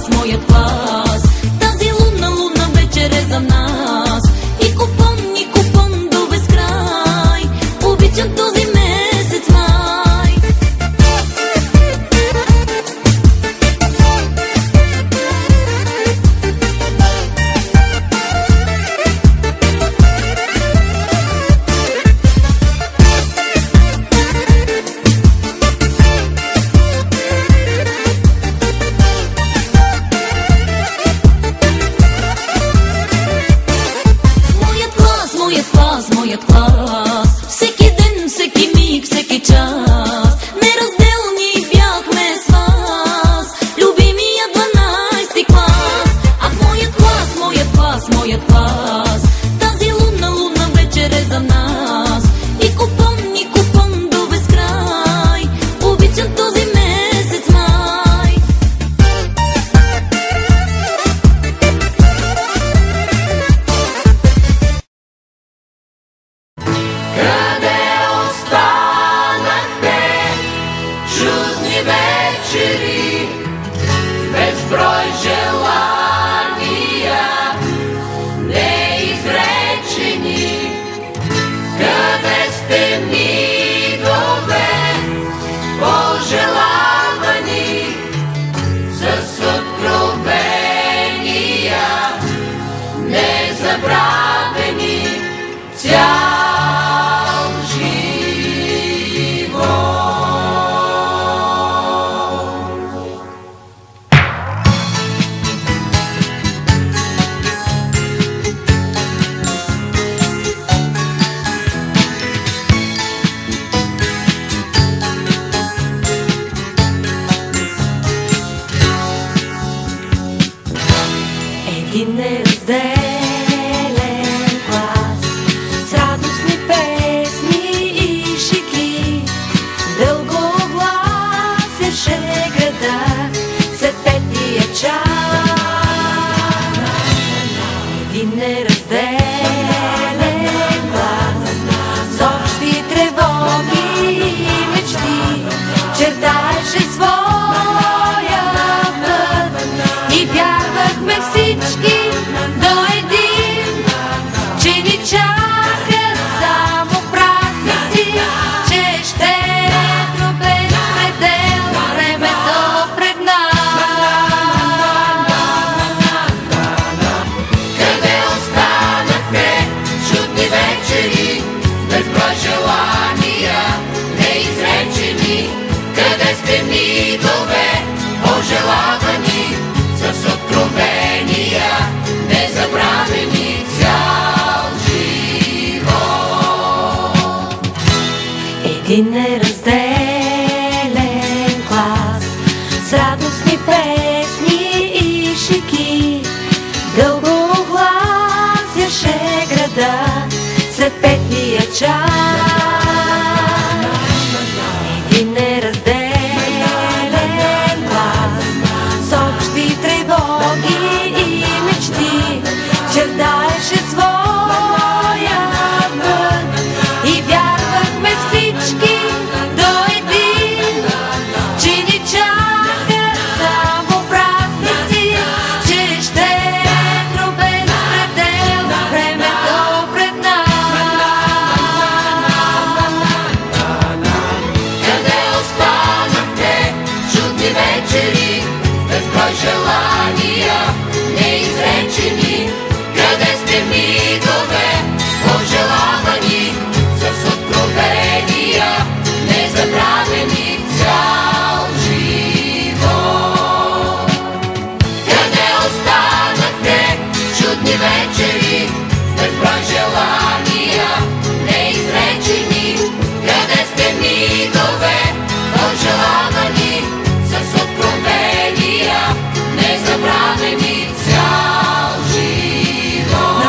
моят глас. Тази лунна, лунна вечер е за нас. И купон до безкрай. Обичам този месец май. Моят клас, всеки ден, всеки миг, всеки час, неразделни бяхме с вас, любимия 12 клас. А моят клас, тази лунна, лунна вечер е за нас. И купон до безкрай, обичам този месец май. Къде останахте, чудни вечери, с безброй желания, неизречени? Къде сте, мигове, пожелавани, с откровения, незабравени, цял живот? Един неразделен глас, с радостни песни и шики, дълго гласеше града след петия час. Един неразделен глас, с общи тревоги и мечти, чертаеше своя път и вярвахме всички до един, че ни чакат само празници, че ще е без предел времето пред нас. Къде останахте, чудни вечери, с безброй желания, неизречени? Къде сте, мигове, пожелавани, с откровения, незабравени, цял живот? Един неразделен глас, с радостни песни и шики, дълго гласяше града след петия час. Един неразделен глас, с общи тревоги и мечти, чертаеше своя път и вярвахме всички до един, че ни чакат само празници, че ще е без предел времето пред нас. Къде останахте, чудни вечери, с безброй желания, неизречени? Къде сте, мигове, пожелавани, с откровения, незабравени, цял живот? Къде останахте, чудни вечери, с безброй желания, неизречени? Къде сте, мигове, пожелавани, с откровения, незабравени, цял живот?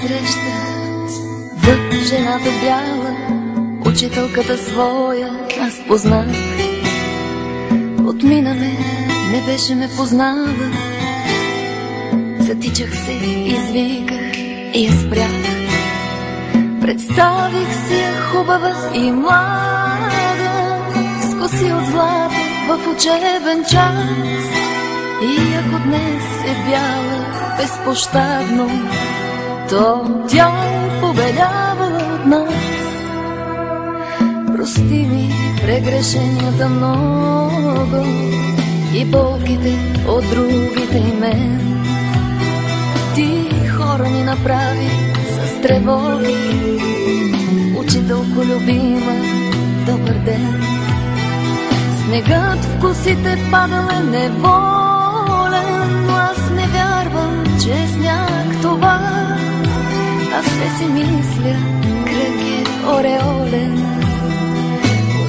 насреща в жената бяла, учителката своя аз познах. Отминаме, не беше ме познала. Затичах се, извиках и я спрях. Представих си я хубава и млада, с коси от злато в учебен час. И ако днес е бяла безпощадно, то тя е победявала от нас. Прости ми прегрешенията много и болките от другите и мен. Ти хора ни направи с тревоги, учителко любима, добър ден. Снегът в косите падал е неволен, но аз не вярвам, че е сняг това, а все си мисля, кръг е ореолен.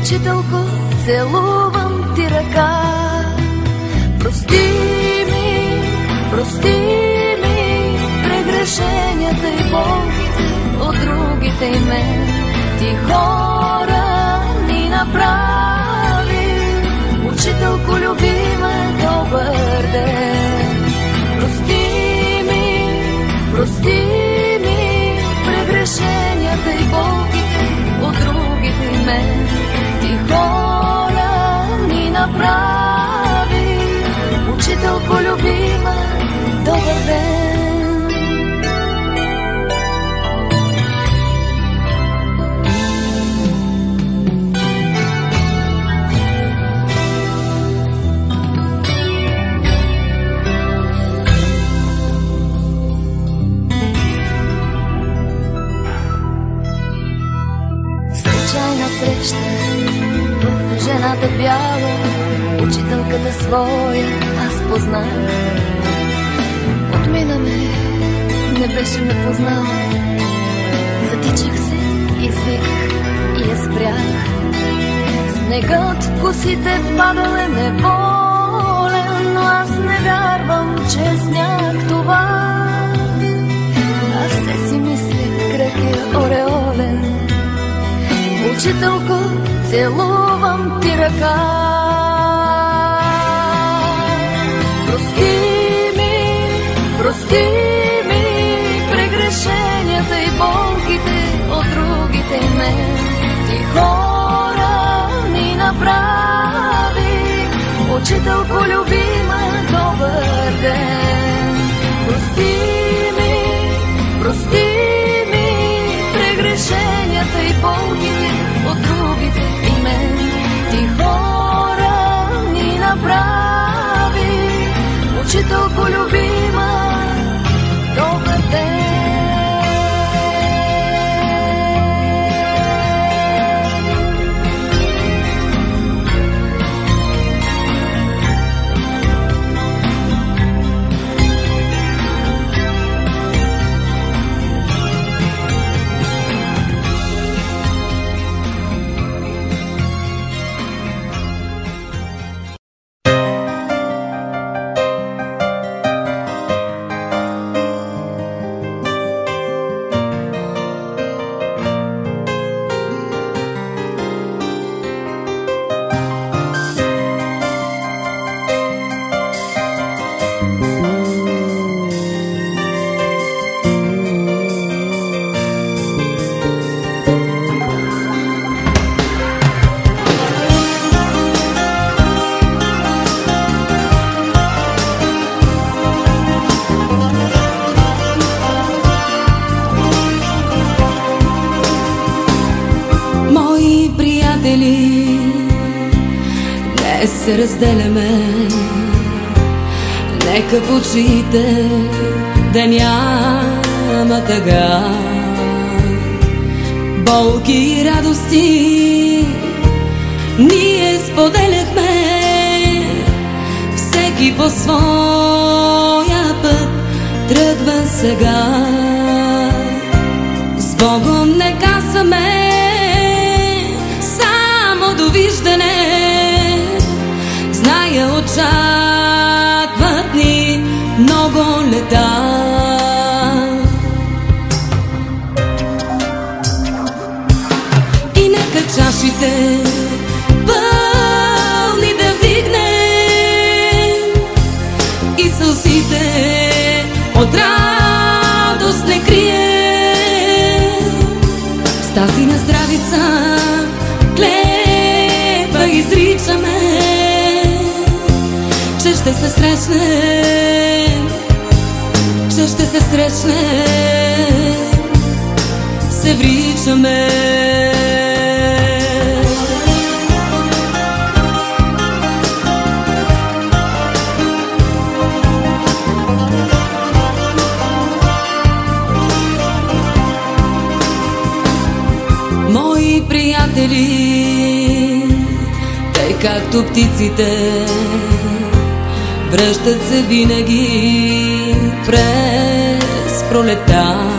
Учителко, целувам ти ръка. Прости ми прегрешенията и болките от другите и мен. Ти хора ни направи, учителко любима, добър ден. Прости ми прегрешенията и болките от другите и мен. Ти хора ни направи, учителко любима, добър ден. Случайна среща в жената бяла, учителката своя аз познах. Отминаме, не беше ме познала. Затичах се, извиках и я спрях. Снегът в косите падал е неволен, но аз не вярвам, че е сняг това. А все си мисля, кръг е ореолен. Учителко, целувам ти ръка. Прости ми прегрешенията и болките от другите и мен. Ти хора ни направи, учителко любима, добър ден. Прости ми прегрешенията и болките от другите и мен. Ти хора ни направи, учителко любима, добър ден. Днес се разделяме, нека в очите да няма тъга. Болки и радости ние споделяхме, всеки по своя път тръгва сега. С Богом не казваме само довиждане, зная очакват ни много лета. чашите пълни да вдигнем и сълзите от радост не крием. С тази на здравица клетва изричаме, че ще се срещнем, че ще се срещнем, се вричаме. Мои приятели, те както птиците, връщат се винаги през пролета.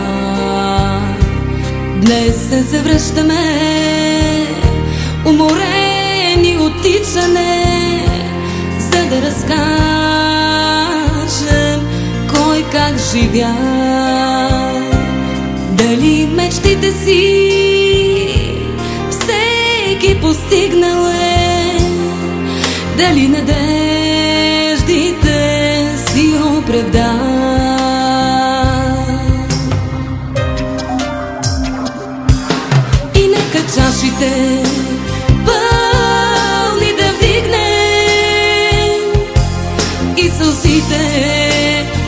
Днес се завръщаме, уморени от тичане, за да разкажем кой как живя. Дали мечтите си всеки постигнал е, дали надеждите си оправдал. Чашите пълни да вдигнем и сълзите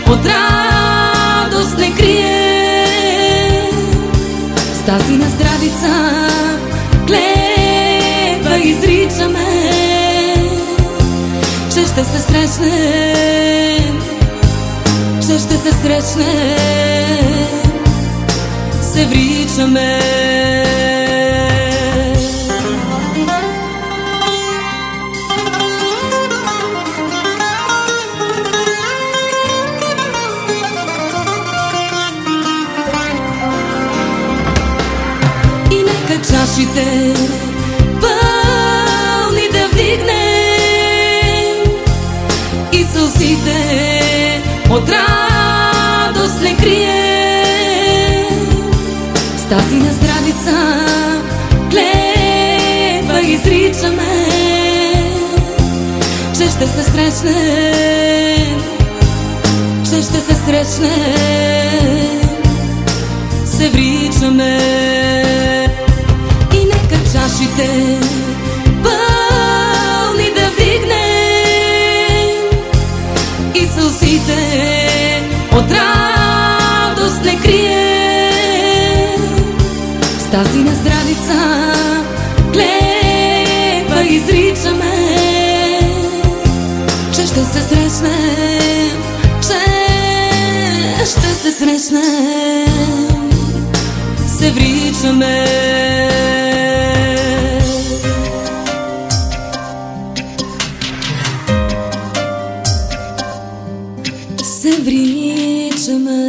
от радост не крием. С тази на здравица клетва изричаме, че ще се срещнем, че ще се срещнем, се вричаме. Чашите пълни да вдигнем и сълзите от радост не крием. С тази на здравица клетва изричаме, че ще се срещнем, че ще се срещнем, се вричаме. Чашите пълни да вдигнем и сълзите от радост не крием. С тази на здравица клетва изричаме, че ще се срещнем, че ще се срещнем, се вричаме. Се вричаме.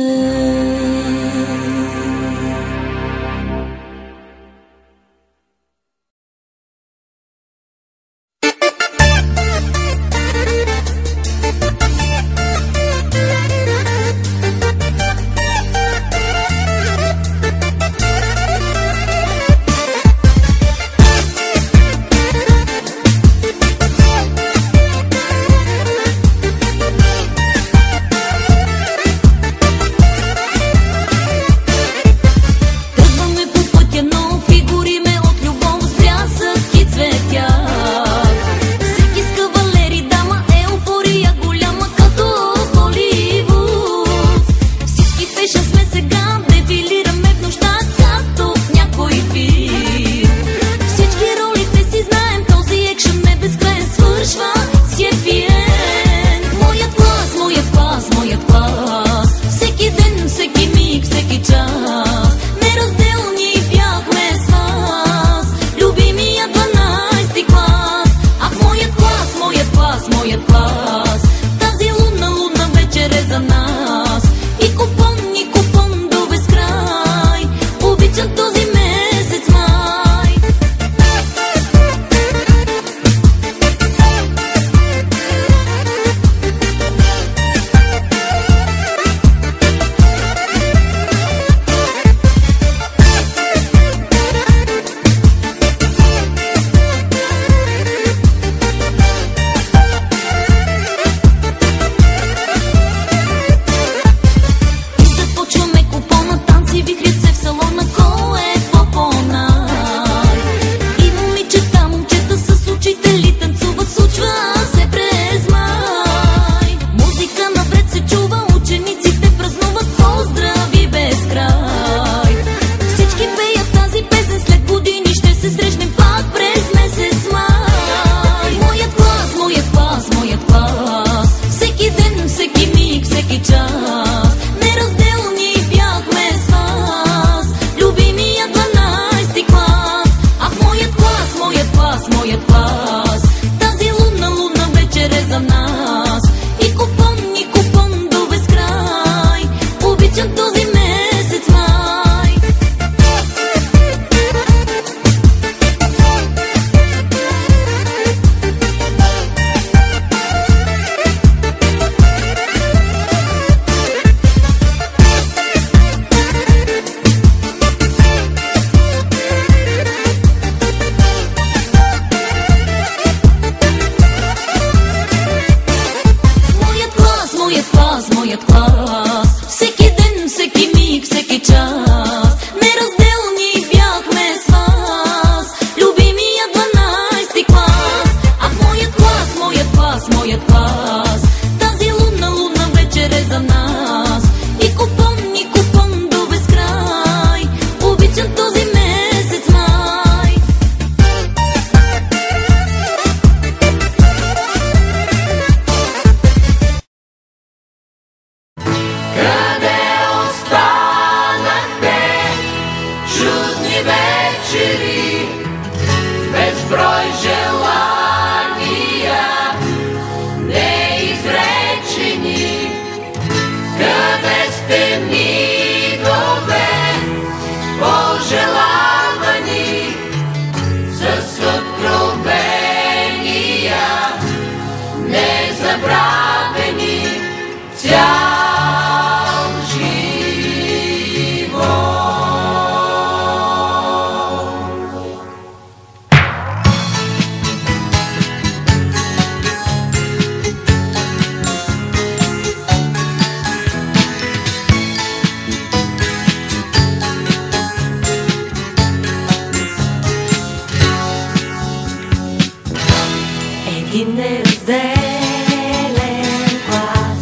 разделен клас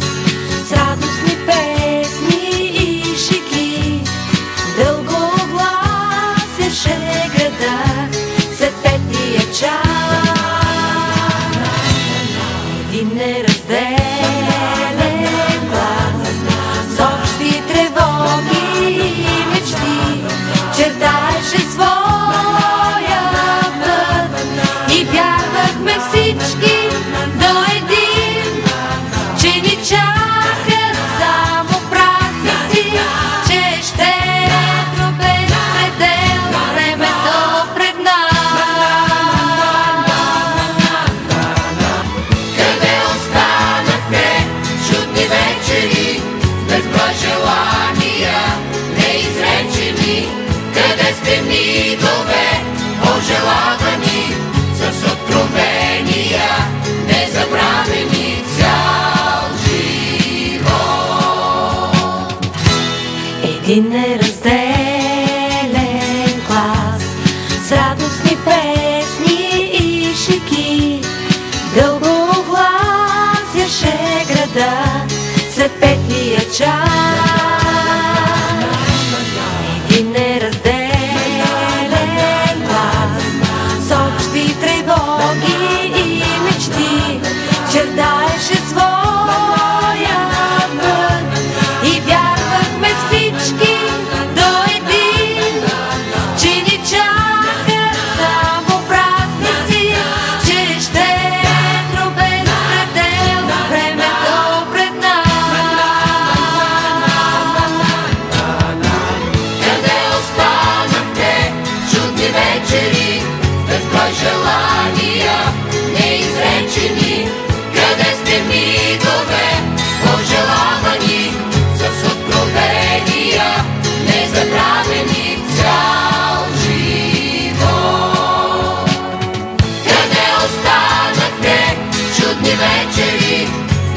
с радостни песни и шики, дългогласеше града след петия час. Един неразделен глас с общи тревоги и мечти чертаеше своя път и вярвахме всички до един, че ни чакат само празници, че ще е без предел времето пред нас. Къде останахте чудни вечери с безброй желания неизречени? Къде сте митове пожелавани с откровения незабравени цял живот? Един неразделен клас с радостни песни и шики, дългогласяше града след петия час. Един неразделен клас с общи тревоги и мечти чертаеше своя път и вярвахме всички до един, че ни чакат само празници, че ще е без предел времето пред нас. Къде останахте чудни вечери с безброй желания неизречени? Къде сте митове пожелавани с откровения незабравени цял живот? Къде останахте чудни вечери с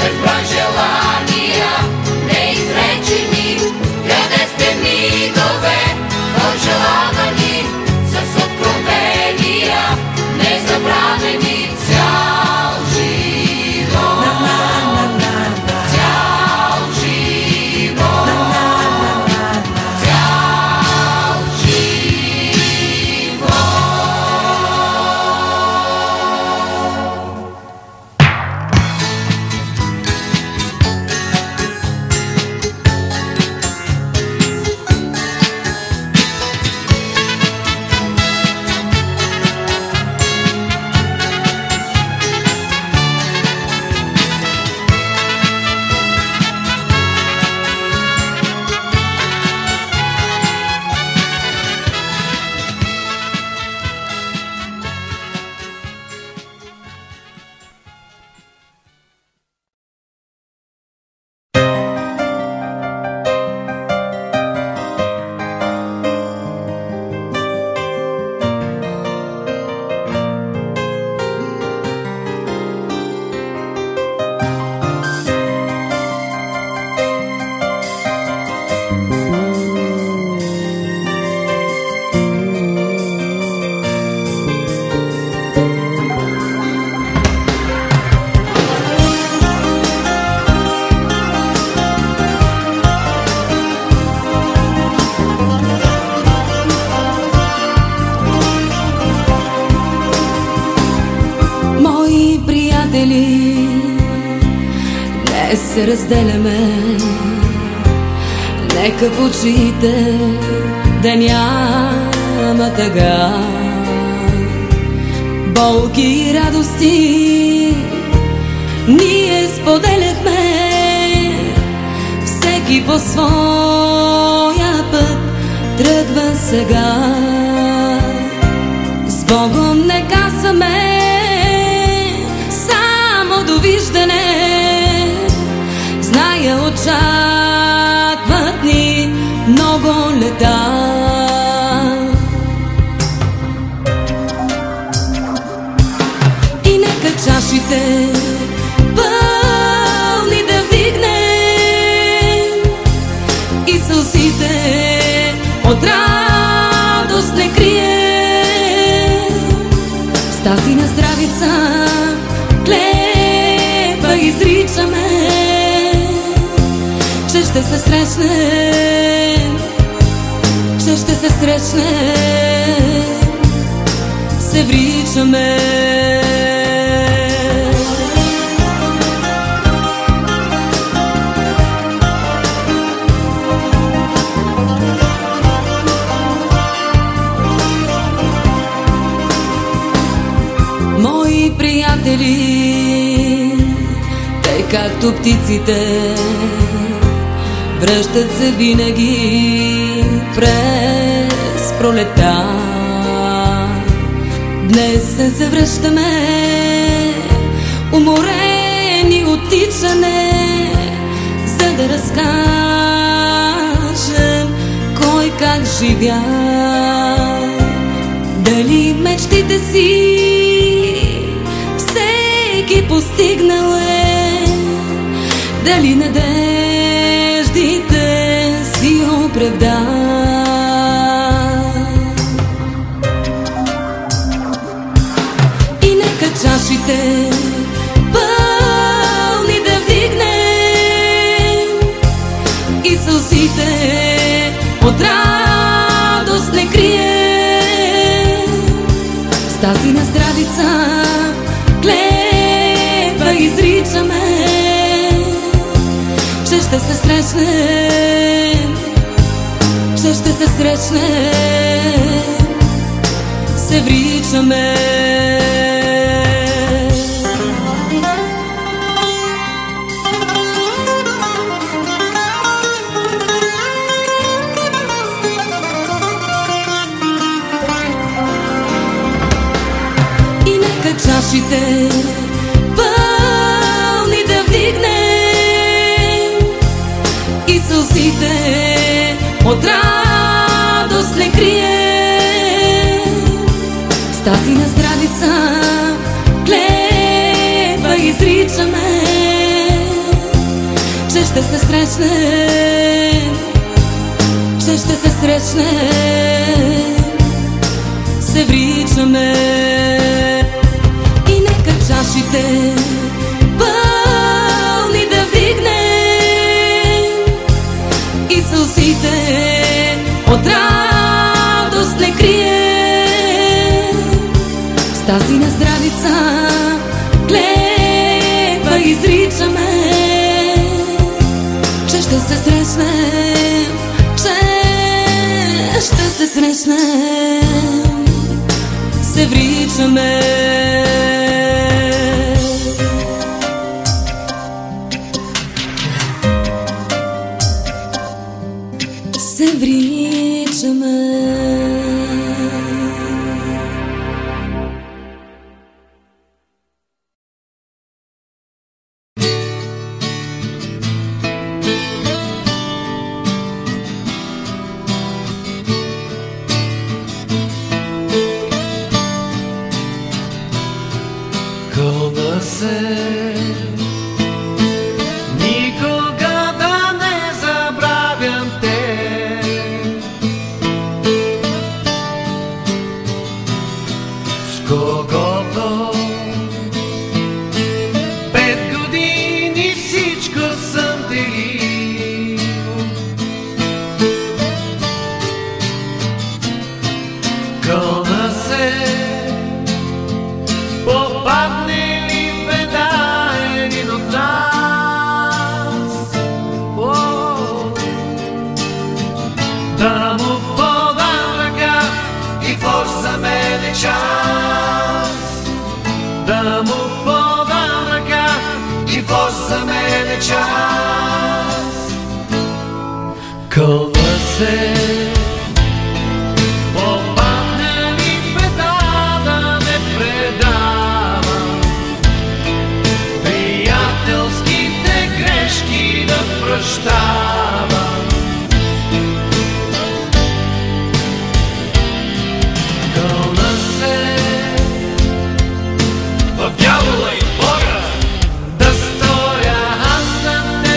безброй желания неизречени? Къде сте митове пожелавани с откровения незабравени цял живот? Цял живот. Цял живот. Днес се разделяме, нека в очите да няма тъга. Болки и радости ние споделяхме, всеки по своя път тръгва сега. С Богом не казваме само довиждане, зная очакват ни много лета. И нека чашите пълни да вдигнем и сълзите от радост не крием. С тази на здравица клеим се срещнем, че ще се срещнем, се вричаме. Мои приятели, те както птиците, връщат се винаги през пролета. Днес се завръщаме, уморени от тичане, за да разкажем кой как живя. Дали мечтите си всеки постигнал е, дали надеждите си оправда. И нека чашите пълни да вдигнем и сълзите от радост не крием. С тази на здравица клетва изричаме, че ще се срещнем, че ще се срещнем, се вричаме. И нека чашите пълни да вдигнем и сълзите от радост не крием. С тази на здравица клетва изричаме, че ще се срещнем, че ще се срещнем, се вричаме. И нека чашите пълни да вдигнем и сълзите от радост не крием. С тази на здравица клетва изричаме, че ще се срещнем, че ще се срещнем, се вричаме. Се вричаме. Кълна се никога да не забравям те. С когото 5 години всичко съм делил. Кълна се попадне ли в беда един от нас, да му подам ръка и форс за мене час, да му подам ръка и форс за мене час. Кълна се попадне ли в беда да не предавам, приятелските грешки да прощавам. Кълна се в дявола и Бога да сторя аз за теб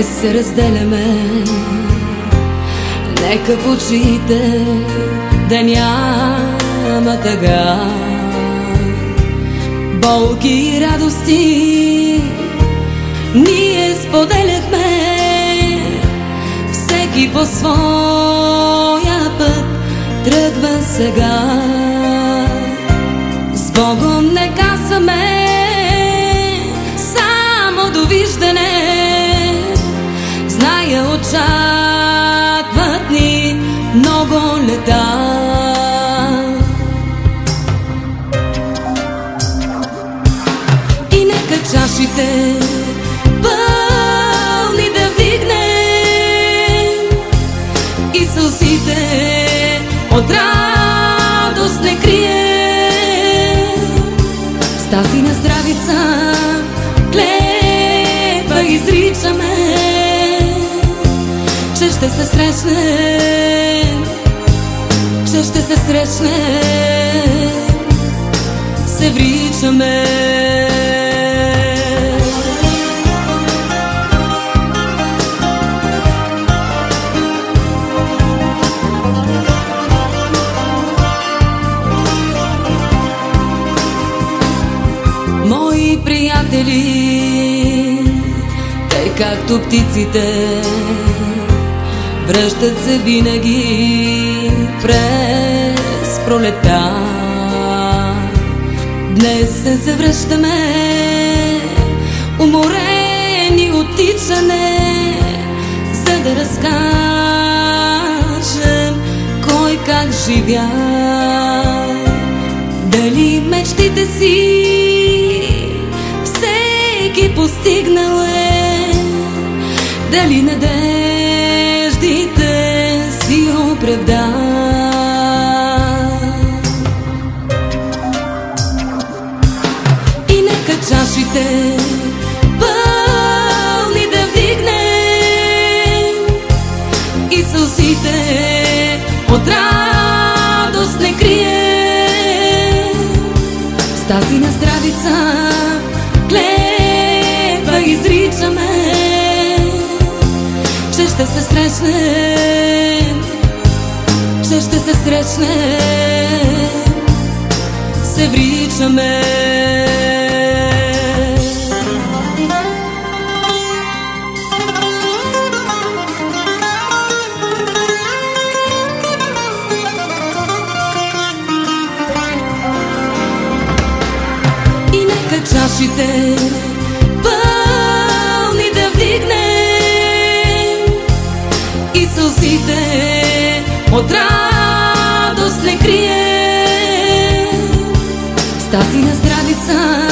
днес се разделяме. Нека в очите да няма тъга, болки и радости ние споделяхме, всеки по своя път тръгва сега. С Богом не казваме само довиждане, зная очакват ни много лета. И нека чашите пълни да вдигнем и сълзите от радост не крием. С тази на здравица клетва изричаме, че ще се срещнем, че ще се срещнем, се вричаме. Мои приятели, те както птиците, връщат се винаги през пролета. Днес се завръщаме, уморени от тичане, за да разкажем кой как живя. Дали мечтите си всеки постигнал е, дали надеждите си оправда. И нека чашите пълни да вдигнем и сълзите от радост не крием. С тази на здравица клетва изричаме, че ще се срещнем, че ще се срещнем, се вричаме. И нека чашите пълни да вдигнем и сълзите от радост не крием. С тази на здравица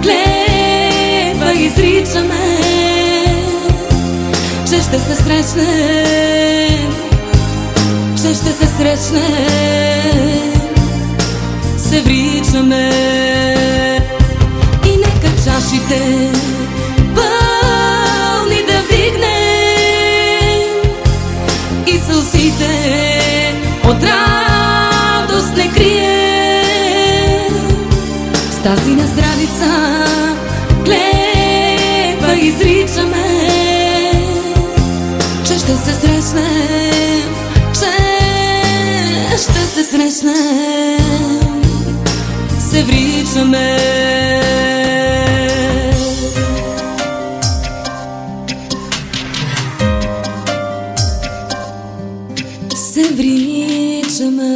клетва изричаме, че ще се срещнем, че ще се срещнем, се вричаме. И нека чашите пълни да вдигнем и сълзите от радост не крием. С тази на здравица клетва изричаме, че ще се срещнем, че ще се срещнем, се вричаме. Се вричаме.